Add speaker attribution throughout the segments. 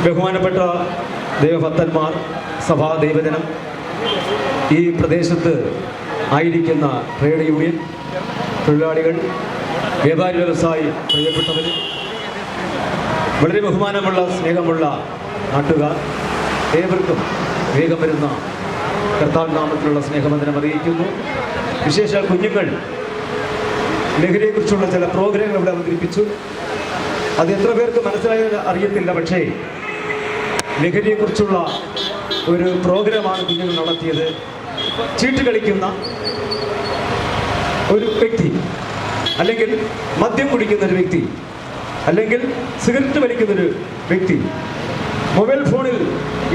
Speaker 1: ബഹുമാനപ്പെട്ട ദൈവഭക്തന്മാർ, സഭാ ദൈവജനം, ഈ പ്രദേശത്ത് ആയിരിക്കുന്ന ട്രേഡ് യൂണിയൻ തൊഴിലാളികൾ, വ്യാപാരി വ്യവസായി, പ്രിയപ്പെട്ടവർ, വളരെ ബഹുമാനമുള്ള സ്നേഹമുള്ള നാട്ടുകാർ, ഏവർക്കും വേഗം വരുന്ന കർത്താവ് നാമത്തിലുള്ള സ്നേഹവന്ദനം അറിയിക്കുന്നു. വിശേഷ കുഞ്ഞുങ്ങൾ ലഹരിയെക്കുറിച്ചുള്ള ചില പ്രോഗ്രാമുകൾ ഇവിടെ അവതരിപ്പിച്ചു. അത് എത്ര പേർക്ക് മനസ്സിലായെന്ന് അറിയത്തില്ല. പക്ഷേ ലഹരിയെക്കുറിച്ചുള്ള ഒരു പ്രോഗ്രാമാണ് കുഞ്ഞുങ്ങൾ നടത്തിയത്. ചീട്ട് കളിക്കുന്ന ഒരു വ്യക്തി, അല്ലെങ്കിൽ മദ്യം കുടിക്കുന്ന ഒരു വ്യക്തി, അല്ലെങ്കിൽ സിഗരറ്റ് വലിക്കുന്നൊരു വ്യക്തി, മൊബൈൽ ഫോണിൽ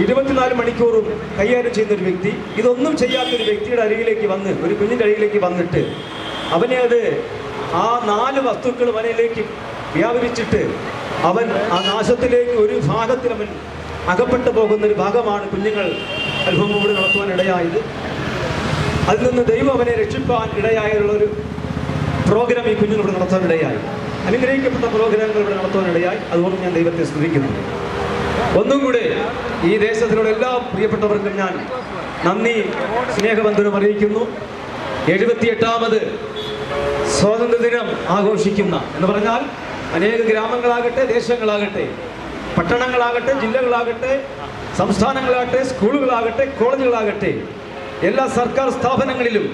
Speaker 1: 24 മണിക്കൂറും കൈകാര്യം ചെയ്യുന്നൊരു വ്യക്തി, ഇതൊന്നും ചെയ്യാത്തൊരു വ്യക്തിയുടെ അരികിലേക്ക് വന്ന്, ഒരു കുഞ്ഞിൻ്റെ അരികിലേക്ക് വന്നിട്ട് അവനെ ആ 4 വസ്തുക്കൾ അവനിലേക്ക് വ്യാപരിച്ചിട്ട് അവൻ ആ നാശത്തിലേക്ക് ഒരു ഭാഗത്തിൽ അവൻ അകപ്പെട്ടു പോകുന്നൊരു ഭാഗമാണ് കുഞ്ഞുങ്ങൾ അത്ഭുതം കൂടി നടത്തുവാൻ ഇടയായത്. അതിൽ നിന്ന് ദൈവം അവനെ രക്ഷിപ്പാൻ ഇടയായുള്ളൊരു പ്രോഗ്രാം ഈ കുഞ്ഞുങ്ങളിവിടെ നടത്താൻ ഇടയായി. അനുഗ്രഹിക്കപ്പെട്ട പ്രോഗ്രാമുകൾ ഇവിടെ നടത്താൻ ഇടയായി. അതുകൊണ്ട് ഞാൻ ദൈവത്തെ സ്തുതിക്കുന്നു. ഒന്നും കൂടെ ഈ ദേശത്തിലുള്ള എല്ലാ പ്രിയപ്പെട്ടവർക്കും ഞാൻ നന്ദി സ്നേഹബന്ധനം അറിയിക്കുന്നു. 78ാമത് സ്വാതന്ത്ര്യദിനം ആഘോഷിക്കുന്ന എന്ന് പറഞ്ഞാൽ അനേക ഗ്രാമങ്ങളാകട്ടെ, ദേശങ്ങളാകട്ടെ, പട്ടണങ്ങളാകട്ടെ, ജില്ലകളാകട്ടെ, സംസ്ഥാനങ്ങളാകട്ടെ, സ്കൂളുകളാകട്ടെ, കോളേജുകളാകട്ടെ, എല്ലാ സർക്കാർ സ്ഥാപനങ്ങളിലും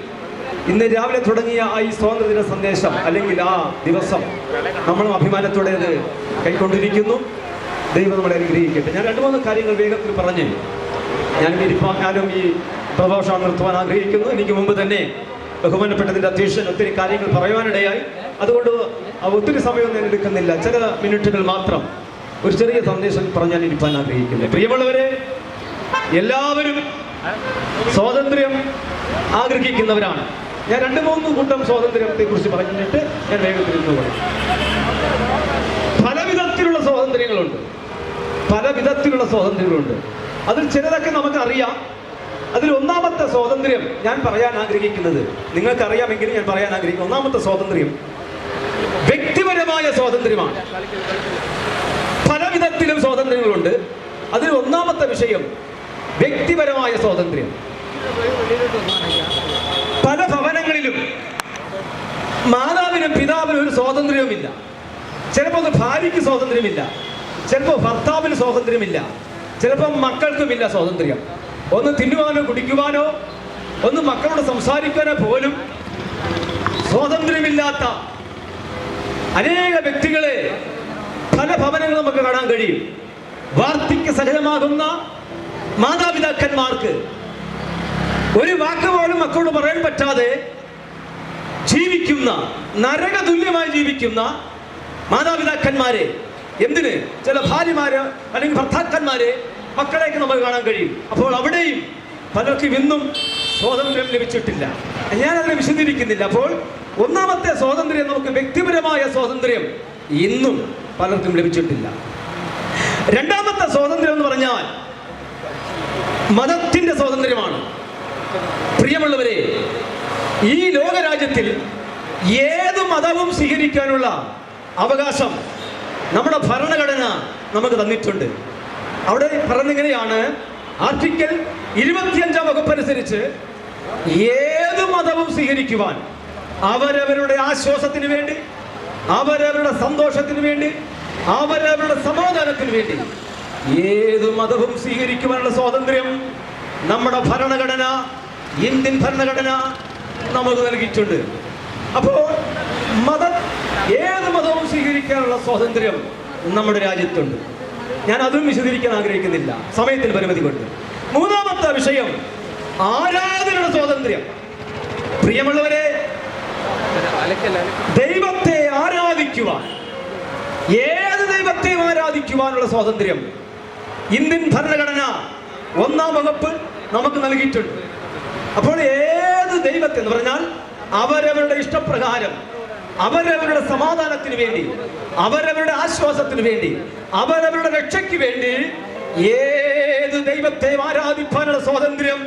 Speaker 1: ഇന്ന് രാവിലെ തുടങ്ങിയ ഈ സ്വാതന്ത്ര്യദിന സന്ദേശം അല്ലെങ്കിൽ ആ ദിവസം നമ്മളും അഭിമാനത്തോടെ അത് കൈക്കൊണ്ടിരിക്കുന്നു. ദൈവം നമ്മളെ അനുഗ്രഹിക്കട്ടെ. ഞാൻ 2-3 കാര്യങ്ങൾ വേഗത്തിൽ പറഞ്ഞ് ഞാനും ഈ പ്രഭാഷണം നിർത്തുവാൻ ആഗ്രഹിക്കുന്നു. എനിക്ക് മുമ്പ് തന്നെ ബഹുമാനപ്പെട്ടതിൻ്റെ അധ്യക്ഷൻ ഒത്തിരി കാര്യങ്ങൾ പറയുവാനിടയായി. അതുകൊണ്ട് ഒത്തിരി സമയം ഞാൻ എടുക്കുന്നില്ല. ചില മിനിറ്റുകൾ മാത്രം ഒരു ചെറിയ സന്ദേശം പറഞ്ഞാൽ ഇരിക്കാൻ ആഗ്രഹിക്കുന്നു. പ്രിയമുള്ളവരെ, എല്ലാവരും സ്വാതന്ത്ര്യം ആഗ്രഹിക്കുന്നവരാണ്. ഞാൻ 2-3 കൂട്ടം സ്വാതന്ത്ര്യത്തെ കുറിച്ച് പറഞ്ഞിട്ട് ഞാൻ വേഗത്തിൽ ഇരുന്നു പോയി. പല വിധത്തിലുള്ള സ്വാതന്ത്ര്യങ്ങളുണ്ട്. അതിൽ ചിലതൊക്കെ നമുക്കറിയാം. അതിൽ ഒന്നാമത്തെ സ്വാതന്ത്ര്യം ഞാൻ പറയാൻ ആഗ്രഹിക്കുന്നത്, നിങ്ങൾക്കറിയാമെങ്കിലും ഞാൻ പറയാൻ ആഗ്രഹിക്കുന്നത്, ഒന്നാമത്തെ സ്വാതന്ത്ര്യം വ്യക്തിപരമായ സ്വാതന്ത്ര്യമാണ്. പല വിധത്തിലും സ്വാതന്ത്ര്യങ്ങളുണ്ട്. അതിൽ ഒന്നാമത്തെ വിഷയം വ്യക്തിപരമായ സ്വാതന്ത്ര്യം. പല ഭവനങ്ങളിലും മാതാവിനും പിതാവിനും ഒരു സ്വാതന്ത്ര്യവുമില്ല. ചിലപ്പോൾ ഭാര്യയ്ക്ക് സ്വാതന്ത്ര്യമില്ല, ചിലപ്പോൾ ഭർത്താവിന് സ്വാതന്ത്ര്യമില്ല, ചിലപ്പോൾ മക്കൾക്കുമില്ല സ്വാതന്ത്ര്യം. ഒന്ന് തിന്നുവാനോ കുടിക്കുവാനോ, ഒന്ന് മക്കളോട് സംസാരിക്കാനോ പോലും സ്വാതന്ത്ര്യമില്ലാത്ത അനേക വ്യക്തികളെ പല ഭവനങ്ങൾ നമുക്ക് കാണാൻ കഴിയും. വാർദ്ധക്യ സഹജമാകുന്ന മാതാപിതാക്കന്മാർക്ക് ഒരു വാക്ക് പോലും മക്കളോട് പറയാൻ പറ്റാതെ ജീവിക്കുന്ന, നരകതുല്യമായി ജീവിക്കുന്ന മാതാപിതാക്കന്മാരെ, എന്തിന് ചില ഭാര്യമാര് അല്ലെങ്കിൽ ഭർത്താക്കന്മാരെ, മക്കളെയൊക്കെ നമുക്ക് കാണാൻ കഴിയും. അപ്പോൾ അവിടെയും പലർക്കും ഇന്നും സ്വാതന്ത്ര്യം ലഭിച്ചിട്ടില്ല. ഞാനതിനെ വിശദീകരിക്കുന്നില്ല. അപ്പോൾ ഒന്നാമത്തെ സ്വാതന്ത്ര്യം, നമുക്ക് വ്യക്തിപരമായ സ്വാതന്ത്ര്യം ഇന്നും പലർക്കും ലഭിച്ചിട്ടില്ല. രണ്ടാമത്തെ സ്വാതന്ത്ര്യം എന്ന് പറഞ്ഞാൽ മതത്തിന്റെ സ്വാതന്ത്ര്യമാണ്. പ്രിയമുള്ളവരെ, ഈ ലോകരാജ്യത്തിൽ ഏത് മതവും സ്വീകരിക്കാനുള്ള അവകാശം നമ്മുടെ ഭരണഘടന നമുക്ക് തന്നിട്ടുണ്ട്. അവിടെ പറഞ്ഞിങ്ങനെയാണ്, ആർട്ടിക്കിൾ 25 വകുപ്പ് അനുസരിച്ച് ഏത് മതവും സ്വീകരിക്കുവാൻ അവരവരുടെ ആശ്വാസത്തിന് വേണ്ടി, അവരവരുടെ സന്തോഷത്തിന് വേണ്ടി, അവരവരുടെ സമാധാനത്തിന് വേണ്ടി ഏത് മതവും സ്വീകരിക്കുവാനുള്ള സ്വാതന്ത്ര്യം നമ്മുടെ ഭരണഘടന, ഇന്ത്യൻ ഭരണഘടന നമുക്ക് നൽകിയിട്ടുണ്ട്. അപ്പോൾ ഏത് മതവും സ്വീകരിക്കാനുള്ള സ്വാതന്ത്ര്യം നമ്മുടെ രാജ്യത്തുണ്ട്. ഞാൻ അതും വിശദീകരിക്കാൻ ആഗ്രഹിക്കുന്നില്ല, സമയത്തിന് പരിമിതി കൊണ്ട്. മൂന്നാമത്തെ വിഷയം ആരാധനയുടെ സ്വാതന്ത്ര്യം. പ്രിയമുള്ളവരെ, ദൈവത്തെ ആരാധിക്കുവാൻ, ഏത് ദൈവത്തെയും ആരാധിക്കുവാനുള്ള സ്വാതന്ത്ര്യം ഇന്ത്യൻ ഭരണഘടന 1-ാം വകുപ്പ് നമുക്ക് നൽകിയിട്ടുണ്ട്. അപ്പോൾ ഏത് ദൈവത്തെ എന്ന് പറഞ്ഞാൽ അവരവരുടെ ഇഷ്ടപ്രകാരം, അവരവരുടെ സമാധാനത്തിന് വേണ്ടി, അവരവരുടെ ആശ്വാസത്തിന് വേണ്ടി, അവരവരുടെ രക്ഷയ്ക്ക് വേണ്ടി ഏത് ദൈവത്തെ ആരാധിക്കാനുള്ള സ്വാതന്ത്ര്യം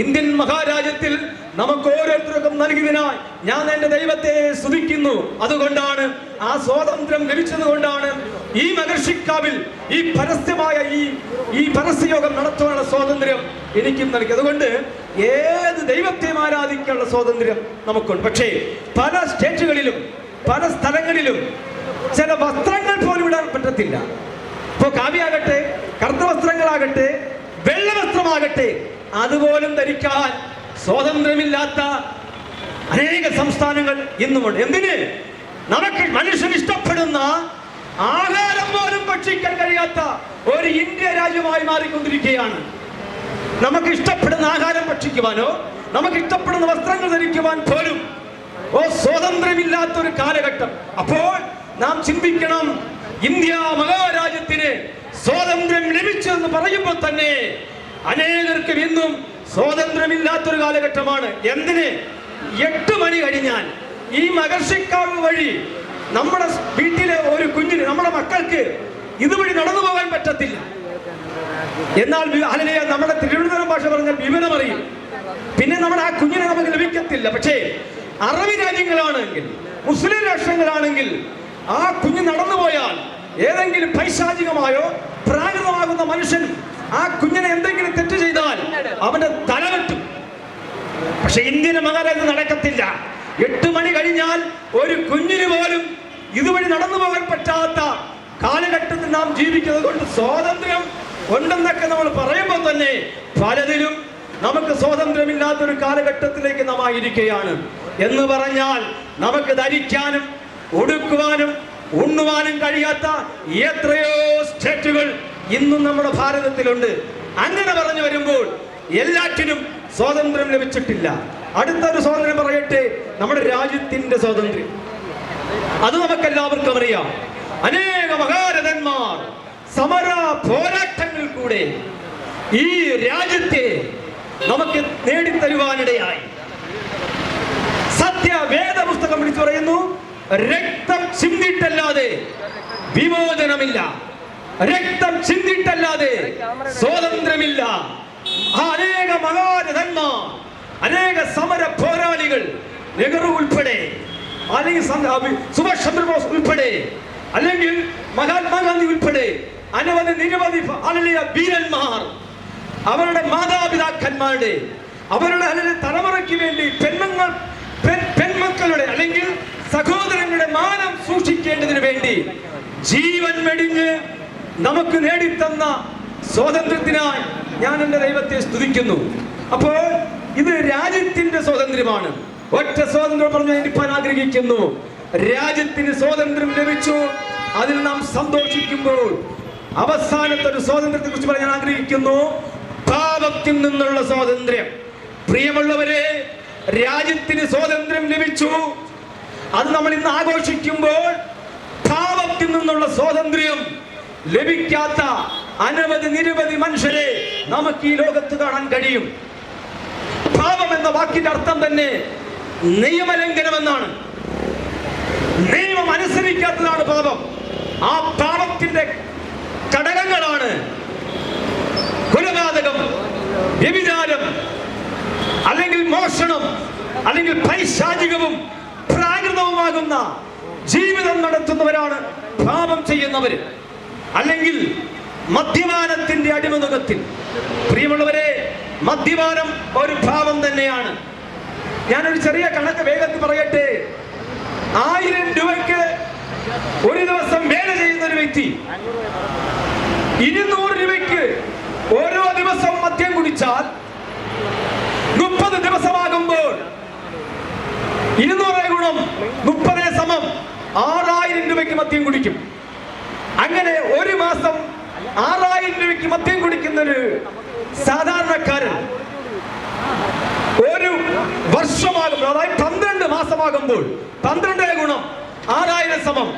Speaker 1: ഇന്ത്യൻ മഹാരാജ്യത്തിൽ നമുക്ക് ഓരോരുത്തർക്കും നൽകിയതിനായി ഞാൻ എന്റെ ദൈവത്തെ സ്തുതിക്കുന്നു. അതുകൊണ്ടാണ് ആ സ്വാതന്ത്ര്യം ലഭിച്ചത് കൊണ്ടാണ് ഈ മകർഷിക്കാവിൽ ഈ പരസ്യമായ ഈ പരസ്യയോഗം നടത്താനുള്ള സ്വാതന്ത്ര്യം എനിക്കും നൽകി. അതുകൊണ്ട് ഏത് ദൈവത്തെയും ആരാധിക്കാനുള്ള സ്വാതന്ത്ര്യം നമുക്കുണ്ട്. പക്ഷേ പല സ്റ്റേറ്റുകളിലും പല സ്ഥലങ്ങളിലും ചില വസ്ത്രങ്ങൾ പോലും ഇടാൻ പറ്റത്തില്ല. ഇപ്പോ കാവ്യാകട്ടെ, കറുത്ത വസ്ത്രങ്ങളാകട്ടെ, വെള്ള വസ്ത്രമാകട്ടെ, അതുപോലും ധരിക്കാൻ സ്വാതന്ത്ര്യമില്ലാത്ത അനേക സംസ്ഥാനങ്ങൾ ഇന്നുമുണ്ട്. എന്തിന്? നമുക്ക് മനുഷ്യൻ ഇഷ്ടപ്പെടുന്ന ആഹാരം പോലും ഭക്ഷിക്കാൻ കഴിയാത്ത ഒരു ഇന്ത്യ രാജ്യമായി മാറിക്കൊണ്ടിരിക്കുകയാണ്. നമുക്ക് ഇഷ്ടപ്പെടുന്ന ആഹാരം ഭക്ഷിക്കുവാനോ നമുക്ക് ഇഷ്ടപ്പെടുന്ന വസ്ത്രങ്ങൾ ധരിക്കുവാൻ പോലും സ്വാതന്ത്ര്യമില്ലാത്ത ഒരു കാലഘട്ടം. അപ്പോൾ നാം ചിന്തിക്കണം, ഇന്ത്യ മഹാരാജ്യത്തിന് സ്വാതന്ത്ര്യം ലഭിച്ചെന്ന് പറയുമ്പോൾ തന്നെ അനേകർക്കും ഇന്നും സ്വാതന്ത്ര്യമില്ലാത്തൊരു കാലഘട്ടമാണ്. എന്തിന്? 8 മണി കഴിഞ്ഞാൽ ഈ മകർഷിക്കാവ് വഴി നമ്മുടെ വീട്ടിലെ ഒരു കുഞ്ഞിന്, നമ്മുടെ മക്കൾക്ക് ഇതുവഴി നടന്നു പോകാൻ പറ്റത്തില്ല. എന്നാൽ നമ്മുടെ തിരുവനന്തപുരം ഭാഷ പറഞ്ഞാൽ വിവരമറിയും. പിന്നെ നമ്മുടെ ആ കുഞ്ഞിനെ നമുക്ക് ലഭിക്കത്തില്ല. പക്ഷേ അറബി രാജ്യങ്ങളാണെങ്കിൽ, മുസ്ലിം രാഷ്ട്രങ്ങളാണെങ്കിൽ ആ കുഞ്ഞ് നടന്നുപോയാൽ ഏതെങ്കിലും പൈശാചികമായോ പ്രാകൃതമാകുന്ന മനുഷ്യൻ ആ കുഞ്ഞിനെ എന്തെങ്കിലും തെറ്റ് ചെയ്താൽ അവന്റെ തല വെട്ടും. പക്ഷെ ഇന്ത്യൻ മഹാരാജ്യം നടക്കത്തില്ല. 8 മണി കഴിഞ്ഞാൽ ഒരു കുഞ്ഞിന് പോലും ഇതുവഴി നടന്നു പോകാൻ പറ്റാത്ത കാലഘട്ടത്തിൽ നാം ജീവിക്കുന്നത് കൊണ്ട് സ്വാതന്ത്ര്യം ഉണ്ടെന്നൊക്കെ നമ്മൾ പറയുമ്പോൾ തന്നെ പലതിലും നമുക്ക് സ്വാതന്ത്ര്യമില്ലാത്തൊരു കാലഘട്ടത്തിലേക്ക് നാം ആയിരിക്കുകയാണ്. എന്ന് പറഞ്ഞാൽ നമുക്ക് ധരിക്കാനും ഉടുക്കുവാനും ഉണ്ണുവാനും കഴിയാത്ത എത്രയോ സ്റ്റേറ്റുകൾ ഇന്നും നമ്മുടെ ഭാരതത്തിലുണ്ട്. അങ്ങനെ പറഞ്ഞു വരുമ്പോൾ എല്ലാറ്റിനും സ്വാതന്ത്ര്യം ലഭിച്ചിട്ടില്ല. അടുത്തൊരു സ്വാതന്ത്ര്യം പറയട്ടെ, നമ്മുടെ രാജ്യത്തിന്റെ സ്വാതന്ത്ര്യം. അത് നമുക്കെല്ലാവർക്കും അറിയാം. അനേക മഹാരഥന്മാർ സമര പോരാട്ടങ്ങളിൽ കൂടെ ഈ രാജ്യത്തെ നമുക്ക് നേടിത്തരുവാനിടയായി. സത്യവേദ പുസ്തകം വിളിച്ചു പറയുന്നു, രക്തം ചിന്തിട്ടല്ലാതെ വിമോചനമില്ല, രക്തം ചിന്തിട്ടല്ലാതെ സ്വാതന്ത്ര്യമില്ല. അനേക മഹാരഥന്മാർ, അനേക സമര പോരാളികൾ, നെഹ്റു ഉൾപ്പെടെ, അല്ലെങ്കിൽ സുഭാഷ് ചന്ദ്രബോസ് ഉൾപ്പെടെ, അല്ലെങ്കിൽ മഹാത്മാഗാന്ധി ഉൾപ്പെടെ നിരവധി വീരന്മാർ അവരുടെ മാതാപിതാക്കന്മാരുടെ, അവരുടെ തലമുറയ്ക്ക് വേണ്ടി പെൺമക്കളുടെ അല്ലെങ്കിൽ സഹോദരങ്ങളുടെ മാനം സൂക്ഷിക്കേണ്ടതിന് വേണ്ടി ജീവൻ വെടിഞ്ഞ് നമുക്ക് നേടിത്തന്ന സ്വാതന്ത്ര്യത്തിനായി ഞാൻ എൻ്റെ ദൈവത്തെ സ്തുതിക്കുന്നു. അപ്പോൾ ഇത് രാജ്യത്തിന്റെ സ്വാതന്ത്ര്യമാണ്. ഒറ്റ സ്വാതന്ത്ര്യം പറഞ്ഞു എനിക്കാൻ ആഗ്രഹിക്കുന്നു. രാജ്യത്തിന് സ്വാതന്ത്ര്യം ലഭിച്ചു, അതിൽ നാം സന്തോഷിക്കുമ്പോൾ അവസാനത്തെ ഒരു സ്വാതന്ത്ര്യത്തെ കുറിച്ച് പറയാൻ ആഗ്രഹിക്കുന്നു, പാപത്തിൽ നിന്നുള്ള സ്വാതന്ത്ര്യം. പ്രിയമുള്ളവരെ, രാജ്യത്തിന് സ്വാതന്ത്ര്യം ലഭിച്ചു, അത് നമ്മൾ ഇന്ന് ആഘോഷിക്കുമ്പോൾ പാപത്തിൽ നിന്നുള്ള സ്വാതന്ത്ര്യം ലഭിക്കാത്ത നിരവധി മനുഷ്യരെ നമുക്ക് ഈ ലോകത്ത് കാണാൻ കഴിയും. പാപം എന്ന വാക്കിന്റെ അർത്ഥം തന്നെ നിയമലംഘനമെന്നാണ്. നിയമം അനുസരിക്കാത്തതാണ് പാപം. ആ പാപത്തിന്റെ ഘടകങ്ങളാണ് കൊലപാതകം, വ്യഭിചാരം, അല്ലെങ്കിൽ മോഷണം, അല്ലെങ്കിൽ പൈശാചികവും പ്രാകൃതവുമാകുന്ന ജീവിതം നടത്തുന്നവരാണ് പാപം ചെയ്യുന്നവര്. അല്ലെങ്കിൽ മദ്യപാനത്തിന്റെ അടിമനുഖത്തിൽ. പ്രിയമുള്ളവരെ, മദ്യപാനം ഒരു പാപം തന്നെയാണ്. ഞാനൊരു ചെറിയ കണക്ക് വേഗത്തിൽ പറയട്ടെ. 1000 രൂപയ്ക്ക് ഒരു ദിവസം വേല ചെയ്യുന്ന ഒരു വ്യക്തി 200 രൂപയ്ക്ക് ഓരോ ദിവസവും മദ്യം കുടിച്ചാൽ 30 ദിവസമാകുമ്പോൾ 200 ഗുണം 30 സമം 6000 രൂപയ്ക്ക് മദ്യം കുടിക്കും. അങ്ങനെ ഒരു മാസം 6000 രൂപയ്ക്ക് മദ്യം കുടിക്കുന്ന ഒരു സാധാരണക്കാരൻ ഒരു വർഷമാകുമ്പോൾ, അതായത് 12 മാസമാകുമ്പോൾ 12 ഗുണം 6000 സമം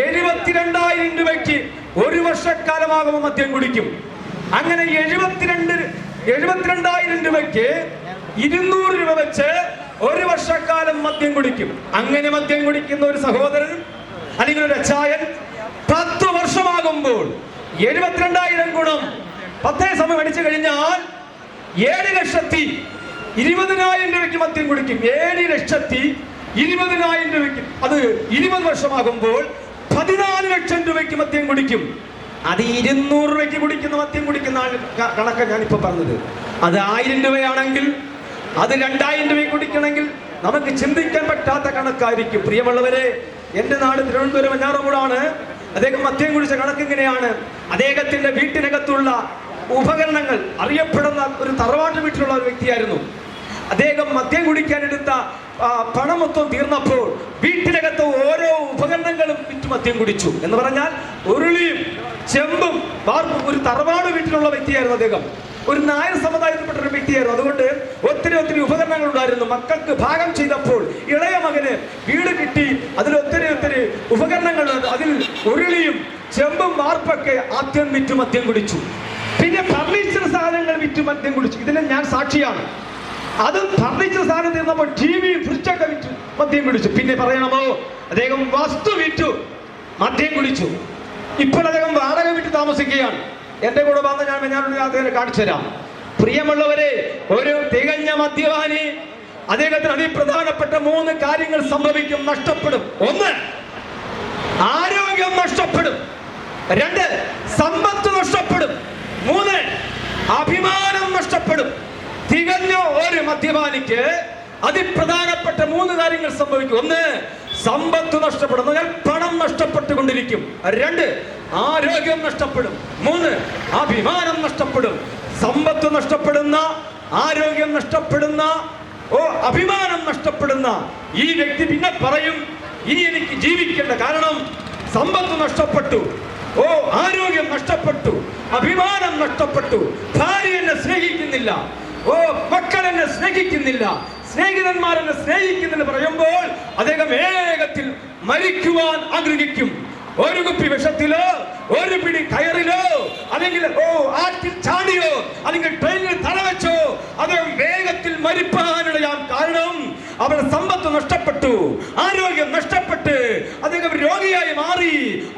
Speaker 1: 72000 രൂപയ്ക്ക് ഒരു വർഷക്കാലമാകുമ്പോൾ മദ്യം കുടിക്കും. അങ്ങനെ 72000 രൂപയ്ക്ക് 200 രൂപ വെച്ച് ഒരു വർഷക്കാലം മദ്യം കുടിക്കും. അങ്ങനെ മദ്യം കുടിക്കുന്ന ഒരു സഹോദരൻ അല്ലെങ്കിൽ ഒരു അച്ചായൻ 10 വർഷമാകുമ്പോൾ 72000 ഗുണം 10 സമയം അടിച്ചു കഴിഞ്ഞാൽ 20,000 രൂപയ്ക്ക് മദ്യം കുടിക്കും. 7,20,000 രൂപയ്ക്ക്, അത് 20 വർഷമാകുമ്പോൾ 14 ലക്ഷം രൂപയ്ക്ക് മദ്യം കുടിക്കും. അത് 200 രൂപയ്ക്ക് കുടിക്കുന്ന മദ്യം കുടിക്കുന്ന കണക്ക് ഞാനിപ്പോ പറഞ്ഞത്. അത് 1000 രൂപയാണെങ്കിൽ, അത് 2000 രൂപയ്ക്ക് കുടിക്കണമെങ്കിൽ നമുക്ക് ചിന്തിക്കാൻ പറ്റാത്ത കണക്കായിരിക്കും. പ്രിയമുള്ളവരെ, എന്റെ നാട് തിരുവനന്തപുരം വെഞ്ഞാറമൂടാണ്. അദ്ദേഹം മദ്യം കുടിച്ച കണക്ക് ഇങ്ങനെയാണ്. അദ്ദേഹത്തിന്റെ വീട്ടിനകത്തുള്ള ഉപകരണങ്ങൾ, അറിയപ്പെടുന്ന ഒരു തറവാട്ട് വീട്ടിലുള്ള ഒരു വ്യക്തിയായിരുന്നു. അദ്ദേഹം മദ്യം കുടിക്കാൻ എടുത്ത പണം മൊത്തം തീർന്നപ്പോൾ വീട്ടിനകത്ത് ഓരോ ഉപകരണങ്ങളും വിറ്റ് മദ്യം കുടിച്ചു. എന്ന് പറഞ്ഞാൽ ഉരുളിയും ചെമ്പും വാർപ്പും. ഒരു തറവാട് വീട്ടിലുള്ള വ്യക്തിയായിരുന്നു അദ്ദേഹം. ഒരു നായർ സമുദായത്തിൽപ്പെട്ട ഒരു വ്യക്തിയായിരുന്നു. അതുകൊണ്ട് ഒത്തിരി ഉപകരണങ്ങൾ ഉണ്ടായിരുന്നു. മക്കൾക്ക് ഭാഗം ചെയ്തപ്പോൾ ഇളയ മകന് വീട് കിട്ടി. അതിൽ ഒത്തിരി ഉപകരണങ്ങൾ, അതിൽ ഉരുളിയും ചെമ്പും വാർപ്പൊക്കെ ആദ്യം വിറ്റ് മദ്യം കുടിച്ചു. പിന്നെ ഫർണിച്ചർ സാധനങ്ങൾ വിറ്റ് മദ്യം കുടിച്ചു. ഇതിന് ഞാൻ സാക്ഷിയാണ്. അത് ഫർണിച്ചർ സാധനം തീർന്നപ്പോൾ ടിവിയും ഫ്രിഡ്ജൊക്കെ വിറ്റ് മദ്യം കുടിച്ചു. പിന്നെ പറയണമോ, അദ്ദേഹം വസ്തു വിറ്റു മദ്യം കുടിച്ചു. ഇപ്പോൾ അദ്ദേഹം വാടക വിറ്റ് താമസിക്കുകയാണ്. എന്റെ കൂടെ വന്ന് ഞാൻ അദ്ദേഹത്തെ കാണിച്ചു തരാം. പ്രിയമുള്ളവരെ, ഒരു തികഞ്ഞ മദ്യപാനി, അദ്ദേഹത്തിന് അതിപ്രധാനപ്പെട്ട 3 കാര്യങ്ങൾ സംഭവിക്കും, നഷ്ടപ്പെടും. 1, ആരോഗ്യം നഷ്ടപ്പെടും. 2, സമ്പത്ത് നഷ്ടപ്പെടും. 3, അഭിമാനം നഷ്ടപ്പെടും. തികഞ്ഞ ഒരു മദ്യപാനിക്ക് അതിപ്രധാനപ്പെട്ട 3 കാര്യങ്ങൾ സംഭവിക്കും. 1, സമ്പത്ത് നഷ്ടപ്പെടും, പണം നഷ്ടപ്പെട്ടുകൊണ്ടിരിക്കും. 2, ആരോഗ്യം നഷ്ടപ്പെടും. 3, അഭിമാനം നഷ്ടപ്പെടും. സമ്പത്ത് നഷ്ടപ്പെടുന്ന, ആരോഗ്യം നഷ്ടപ്പെടുന്ന, അഭിമാനം നഷ്ടപ്പെടുന്ന ഈ വ്യക്തി പിന്നെ പറയും, ഇനി എനിക്ക് ജീവിക്കേണ്ട. കാരണം സമ്പത്ത് നഷ്ടപ്പെട്ടു, ആരോഗ്യം നഷ്ടപ്പെട്ടു, അഭിമാനം നഷ്ടപ്പെട്ടു, ഭാര്യ എന്നെ സ്നേഹിക്കുന്നില്ല, മക്കൾ എന്നെ സ്നേഹിക്കുന്നില്ല, സ്നേഹിതന്മാർ എന്നെ സ്നേഹിക്കുന്നില്ല പറയുമ്പോൾ അദ്ദേഹം വേഗത്തിൽ മരിക്കുവാൻ ആഗ്രഹിക്കും. ഒരു കുപ്പി വിഷത്തിലോ, ഒരു പിടി കയറിലോ, അല്ലെങ്കിൽ ആറ്റിൽ ചാടിയോ, അല്ലെങ്കിൽ ട്രെയിനിൽ തലവെച്ചോ അദ്ദേഹം വേഗത്തിൽ മരിപ്പാനിടയാം. കാരണം അവരുടെ സമ്പത്ത് നഷ്ടപ്പെട്ടു, ആരോഗ്യം നഷ്ടപ്പെട്ട് അദ്ദേഹം രോഗിയായി മാറി.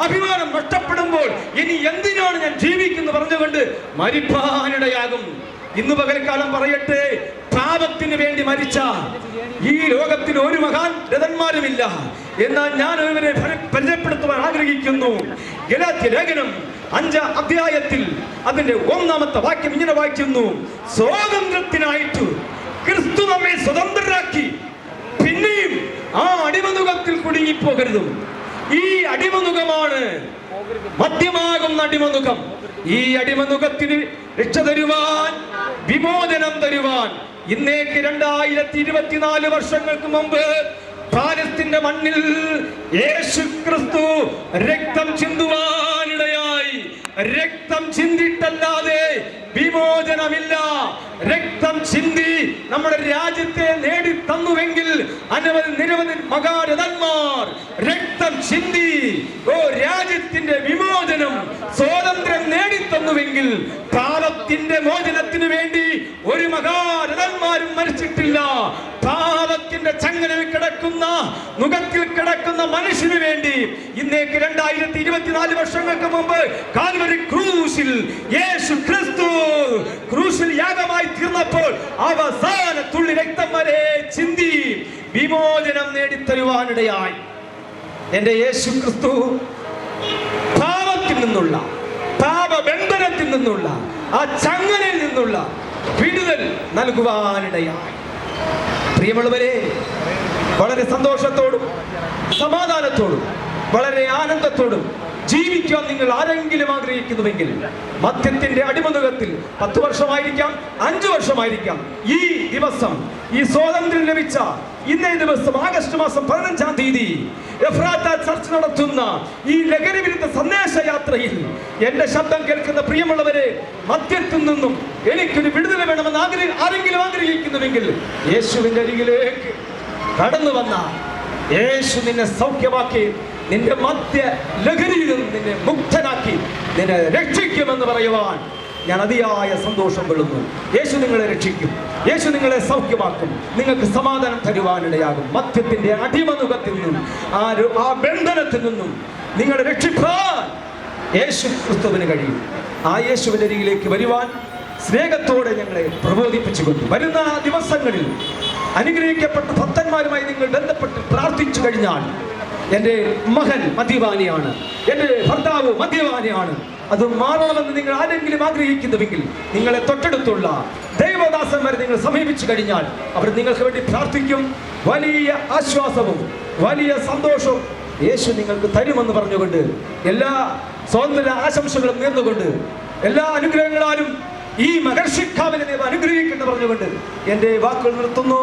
Speaker 1: അഭിമാനം നഷ്ടപ്പെടുമ്പോൾ ഇനി എന്തിനാണ് ഞാൻ ജീവിക്കുന്നു പറഞ്ഞുകൊണ്ട് മരിപ്പാനിടയാകും. ഇന്ന് പകൽക്കാലം പറയട്ടെ, പാപത്തിന് വേണ്ടി മരിച്ച ഈ ലോകത്തിൽ ഒരു മഹാൻ രഥന്മാരുമില്ല. എന്നാൽ ഞാൻ ഇവരെ പരിചയപ്പെടുത്തുവാൻ ആഗ്രഹിക്കുന്നു. ഗലാത്യ ലേഖനം 5 അധ്യായത്തിൽ അതിന്റെ 1-ാമത്തെ വാക്യം ഇങ്ങനെ വായിക്കുന്നു: സ്വാതന്ത്ര്യത്തിനായിട്ട് ക്രിസ്തു നമ്മെ സ്വതന്ത്രരാക്കി, പിന്നെയും ആ അടിമനുഖത്തിൽ കുടുങ്ങിപ്പോകരുതും. ഈ അടിമനുഖമാണ് മദ്യമാകുന്ന അടിമനുഖം. ഈ അടിമനുഖത്തിന് രക്ഷ തരുവാൻ, വിമോചനം തരുവാൻ ഇന്നേക്ക് 2024 വർഷങ്ങൾക്ക് മുമ്പ് പാലസ്തീന്റെ മണ്ണിൽ യേശു ക്രിസ്തു രക്തം ചിന്തുവാനിടയായി. രക്തം ചിന്തിട്ടല്ലാതെ വിമോചനമില്ല. രക്തം ചിന്തി നമ്മുടെ രാജ്യത്തെ നേടി തന്നുവെങ്കിൽ നിരവധി മഹാരഥന്മാർ രക്തം ചിന്തി രാജ്യത്തിന്റെ വിമോചനം, സ്വാതന്ത്ര്യം നേടിത്തന്നുവെങ്കിൽ പാപത്തിന്റെ മോചനത്തിന് വേണ്ടി ഒരു മഹാരഥന്മാരും മരിച്ചിട്ടില്ല. പാപത്തിന്റെ ചങ്ങലയിൽ കിടക്കുന്ന, നുകത്തിൽ കിടക്കുന്ന മനുഷ്യന് വേണ്ടി ഇന്നേക്ക് 2024 വർഷങ്ങൾക്ക് മുമ്പ് കാൽവരി ക്രൂശിൽ യേശു ക്രിസ്തു ക്രൂശിൽ യാഗമായി തീർന്നപ്പോൾ അവസാന തുള്ളി രക്തം വരെ ചിന്തി വിമോചനം നേടിത്തരുവാനിടയായി. എന്റെ യേശു ക്രിസ്തു പാപത്തിൽ നിന്നുള്ള, പാപബന്ധനത്തിൽ നിന്നുള്ള, ആ ചങ്ങലയിൽ നിന്നുള്ള വിടുതൽ നൽകുവാനിടയായി. പ്രിയമുള്ളവരെ, വളരെ സന്തോഷത്തോടും സമാധാനത്തോടും വളരെ ആനന്ദത്തോടും ജീവിക്കാൻ നിങ്ങൾ ആരെങ്കിലും ആഗ്രഹിക്കുന്നുവെങ്കിൽ മദ്യത്തിന്റെ അടിമനുഖത്തിൽ 10 വർഷമായിരിക്കാം, 5 വർഷമായിരിക്കാം, ഈ ദിവസം, ഈ സ്വാതന്ത്ര്യം ലഭിച്ച ഇന്നേ ദിവസം ആഗസ്റ്റ് മാസം 15-ാം തീയതി എഫ്രാത്ത ചർച്ച് നടത്തുന്ന ഈ ലഹരി വിരുദ്ധ സന്ദേശ യാത്രയിൽ എന്റെ ശബ്ദം കേൾക്കുന്ന പ്രിയമുള്ളവരെ, മദ്യത്തിൽ നിന്നും എനിക്കൊരു വിടുതല വേണമെന്ന് ആരെങ്കിലും ആഗ്രഹിക്കുന്നുവെങ്കിൽ യേശുവിന്റെ അരികിലേക്ക് കടന്നു വന്ന യേശു നിന്നെ സൗഖ്യമാക്കി, നിന്റെ മദ്യ ലഹരിയിൽ നിന്ന് നിന്നെ മുക്തനാക്കി നിന്നെ രക്ഷിക്കുമെന്ന് പറയുവാൻ ഞാൻ അതിയായ സന്തോഷം കൊള്ളുന്നു. യേശു നിങ്ങളെ രക്ഷിക്കും, യേശു നിങ്ങളെ സൗഖ്യമാക്കും, നിങ്ങൾക്ക് സമാധാനം തരുവാനിടയാകും. മദ്യത്തിന്റെ അടിമനുഖത്തിൽ നിന്നും, ആ ബന്ധനത്തിൽ നിന്നും നിങ്ങളെ രക്ഷിപ്പാൻ യേശു ക്രിസ്തുവിന് കഴിയും. ആ യേശുവിന്റെ അരികിലേക്ക് വരുവാൻ സ്നേഹത്തോടെ ഞങ്ങളെ പ്രബോധിപ്പിച്ചുകൊണ്ട് വരുന്ന ദിവസങ്ങളിൽ അനുഗ്രഹിക്കപ്പെട്ട ഭക്തന്മാരുമായി നിങ്ങൾ ബന്ധപ്പെട്ട് പ്രാർത്ഥിച്ചു കഴിഞ്ഞാൽ, എൻ്റെ മകൻ മദ്യപാനിയാണ്, എൻ്റെ ഭർത്താവ് മദ്യപാനിയാണ്, അത് മാറണമെന്ന് നിങ്ങൾ ആരെങ്കിലും ആഗ്രഹിക്കുന്നുവെങ്കിൽ നിങ്ങളെ തൊട്ടടുത്തുള്ള ദൈവദാസന്മാരെ നിങ്ങൾ സമീപിച്ചു കഴിഞ്ഞാൽ അവർ നിങ്ങൾക്ക് വേണ്ടി പ്രാർത്ഥിക്കും. വലിയ ആശ്വാസവും വലിയ സന്തോഷവും യേശു നിങ്ങൾക്ക് തരുമെന്ന് പറഞ്ഞുകൊണ്ട് എല്ലാ സ്വാതന്ത്ര്യ ആശംസകളും നേർന്നുകൊണ്ട് എല്ലാ അനുഗ്രഹങ്ങളാലും ഈ മഹർഷിക്കാവിനെ അനുഗ്രഹിക്കുന്നു പറഞ്ഞുകൊണ്ട് എൻ്റെ വാക്കുകൾ നിർത്തുന്നു.